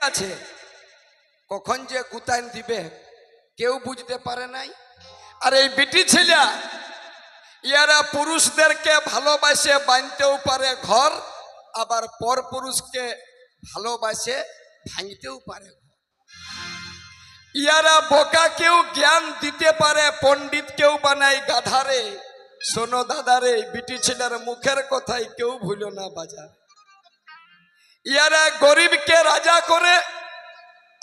আছে, কখন যে গুতাইন দিবে কেউ বুঝতে পারে নাই। আর এই বিটি ছেলে ইয়ারা পুরুষদেরকে ভালোবাসে বাঁধতেও পারে ঘর, আবার পর পুরুষকে ভালোবাসে ভাঙতেও পারে। ইয়ারা বোকা কেউ জ্ঞান দিতে পারে, পণ্ডিত কেউ বানায় গাধারে। শোনো দাদারে, বিটি ছেলের মুখের কথাই কেউ ভুলো না বাজার। ইয়ারা গরিবকে রাজা করে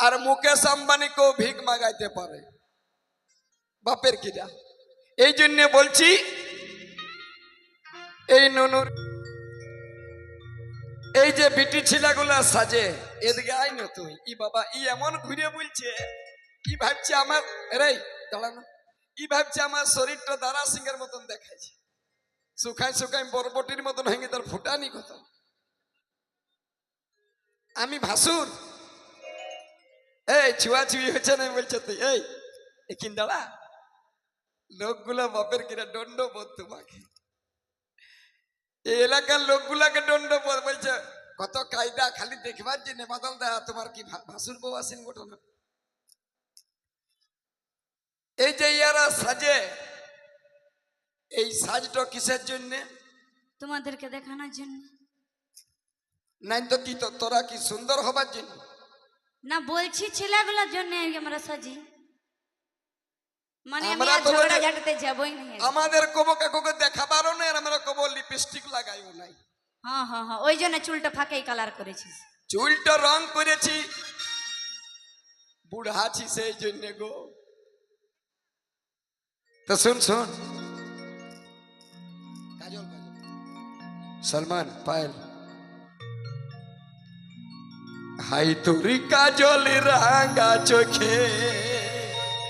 আর মুকেশ আম্বানিকেও ভিক মাগাইতে পারে বাপের কিরা। এই জন্য বলছি এই নুনুর এই যে বিটি ছেলেগুলা সাজে, এদিকে আই না তুই। ই বাবা ই এমন ঘুরে বলছে, ই ভাবছে আমার রে দাঁড়ানো, ই ভাবছে আমার শরীরটা দারা সিংহের মতন দেখাইছে, শুকাই শুকাই বরবটির মতন ভেঙে তার ফুটানি কত। আমি ভাসুর এই ছুয়াছুয়ি হয়েছে না বলছে তুই এই এখিন দাঁড়া। লোকগুলা বাপের কিরা দণ্ডবোধ তোমাকে, এই এলাকার লোকগুলাকে দণ্ডবোধ বলছে কত কায়দা, খালি দেখবার জন্য বাদল দা তোমার কি ভাসুর বউ আসেন ঘটনা। এই যে ইয়ারা সাজে, এই সাজটা কিসের জন্য? তোমাদেরকে দেখানোর জন্য। নাই তো কি তোরা কি সুন্দর হবার জন্য? না বলছি ছেলেগুলোর জন্য আমরা সাজি, মানে আমরা আমি ঝগড়া ঝাঁটাতে যাবই না। আমাদের কবো কাকুকে দেখাবারও নাই, আর আমরা কবো লিপস্টিক লাগাইও নাই। হ্যাঁ হ্যাঁ হ্যাঁ, ওই জন্য চুলটা ফাঁকাই কালার করেছিস। চুলটা রং করেছি, বুড়াছি সেই জন্য গো। তো শুন শোন, কাজল সলমান পায়েল, হাই তোরি কাজল রাঙা চোখে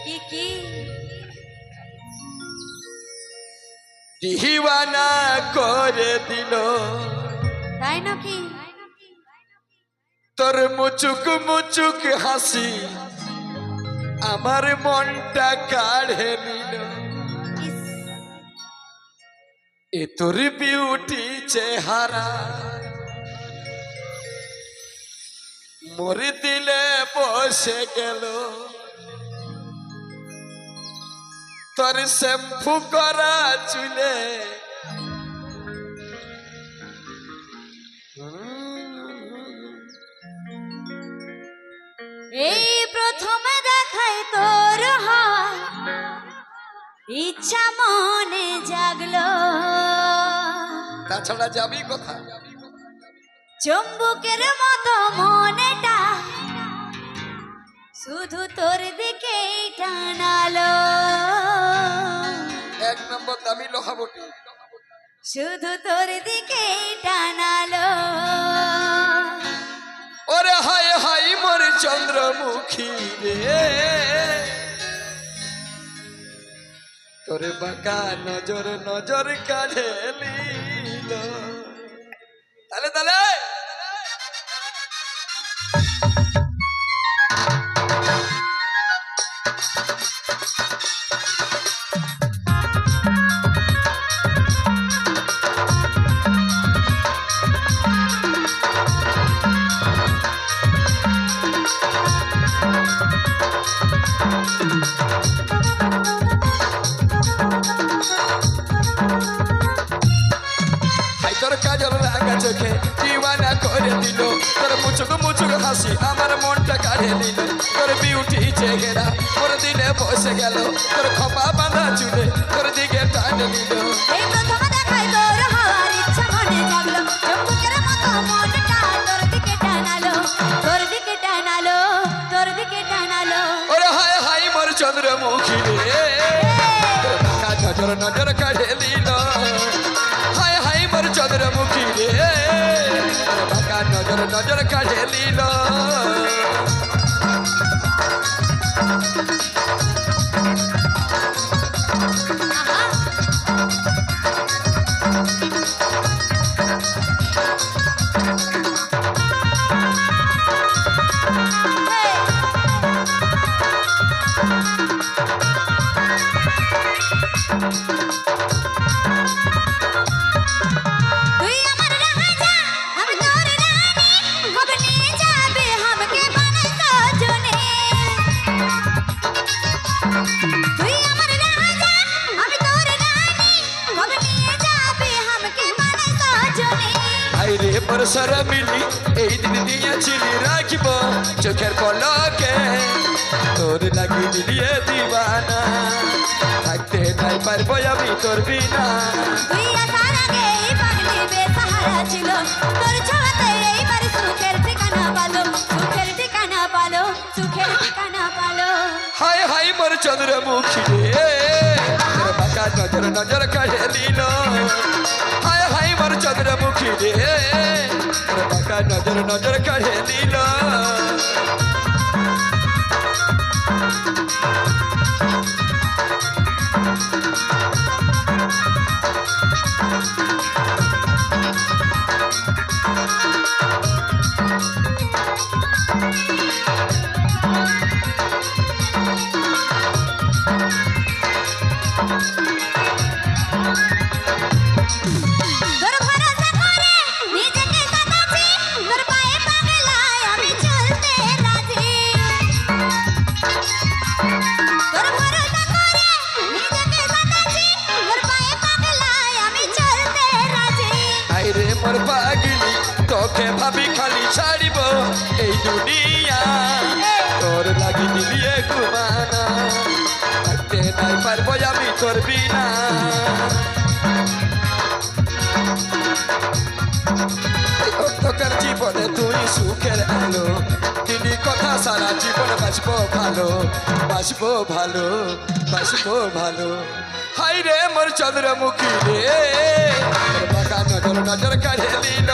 কি কি দিওয়ানা করে দিল, তাই নাকি? তোর মুচুক মুচুক হাসি আমার মনটা কাঢ়ে নিল। এ তোর বিউটি চেহারা মরে দিলে বসে গেল, তোর শ্যাম্পু করা চুলে এই প্রথমে দেখাই তোর হাত, ইচ্ছা মনে জাগলো, তাছাড়া যাবি কোথা? চুম্বকের মতো মনেটা শুধু তোর দিকে টানালো, এক নম্বর দামি লোহা বটি, শুধু তোর দিকে টানালো। ওরে হায় হায় মোর চন্দ্রমুখী রে, তোরে বাঁকা নজর নজর কাঢ়ে নিল। তালে তালে চোখে দিওয়ানা করে দিল, তোর মুচুক মুচুক হাসি আমার মনটা কাঢ়ে নিল, তোর বিউটি চেহারা মোর দিলে বসে গেল, তোর খপা বাঁধা চুলে তোর দিকে টান নিল। এই প্রথমে দেখাই তোর হাওয়ার ইচ্ছা মনে জাগলো, চুম্বকের মতো মনটা তোর দিকে টানালো, তোর দিকে টানালো, তোর দিকে টানালো। ওরে হায় হায় মোর চন্দ্রমুখী রে, নজর নজর কাঢ়ে নিল, হায় হায় মোর চন্দ্রমুখী রে, বাঁকা নজর নজর কাঢ়ে নিল। তুই আমার রাজা, আমি তোর রানী, হবে নিয়ে যাবে বছর মিলি এই দিন দিয়েছিলি রাখিব চোখের পলকে তোর লাগি দিলিয়ে দিবানা থাকতে নাই পারবো আমি তোর বিনা তুই আসার আগে এই পাগলি বেসাহারা ছিল তোর ছোঁয়াতে এইবার সুখের ঠিকানা পালো সুখের ঠিকানা পালো সুখের ঠিকানা পালো হায় হায় মোর চন্দ্রমুখী রে তোর বাঁকা নজর নজর কাঢ়ে দিল হায় হায় মোর চন্দ্রমুখী রে তোর বাঁকা নজর নজর কাঢ়ে দিল তোর ভরসা করে নিজেকে সাজাচ্ছি তোর পায়ে পাগলায় আমি চলতে রাজি তোর ভরসা করে নিজেকে সাজাচ্ছি তোর পায়ে পাগলায় আমি চলতে রাজি আই রে মোর পাগলি তোকে ভাবি খালি ছাড়িব এই দুনিয়া তোর লাগি দিলিয়ে ঘুমানা থাকতে নাই পারবো আমি তোর বিনা তোর জীবনে তুই সুখের আলো দিলি কথা সারা জীবন বাঁচবো ভালো বাঁচবো ভালো বাঁচবো ভালো হাই রে মোর চন্দ্রমুখী রে তোর বাঁকা নজর নজর কাঢ়ে দিল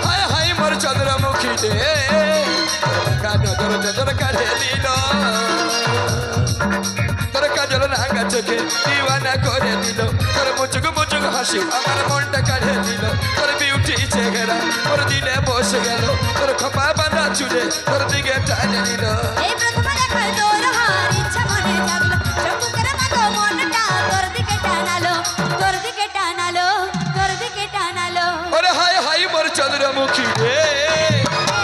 হায় হাই মোর চন্দ্রমুখী রে তোর বাঁকা নজর নজর কাঢ়ে দিল তোর কাজল রাঙা চোখে দিওয়ানা করে দিল তোর মুচুক মুচুক হাসি আমার মনটা কাঢ়ে দিল তোর বিউটি চেহারা তোর দিলে বসে গেল তোর খপা বাঁধা চুলে তোর দিকে টানে দিল এই প্রথম দেখায় তোর হার ইচ্ছা মনে জাগলো চমকের মতো মনটা তোর দিকে টানালো তোর দিকে টানালো তোর দিকে টানালো ওরে হায় হায় মোর চন্দ্রমুখী রে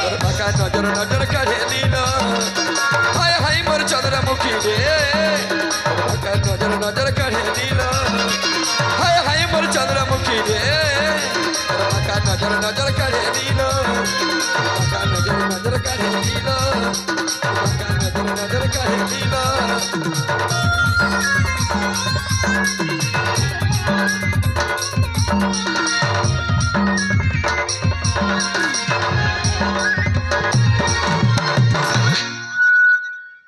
তোর বাঁকা নজর নজর কাঢ়ে দিল হায় হায় মোর চন্দ্রমুখী রে তোর বাঁকা নজর নজর কাঢ়ে দিল হায় হায় মোর চন্দ্রমুখী রে তোর বাঁকা নজর নজর কাঢ়ে দিল বাঁকা নজর নজর কাঢ়ে দিল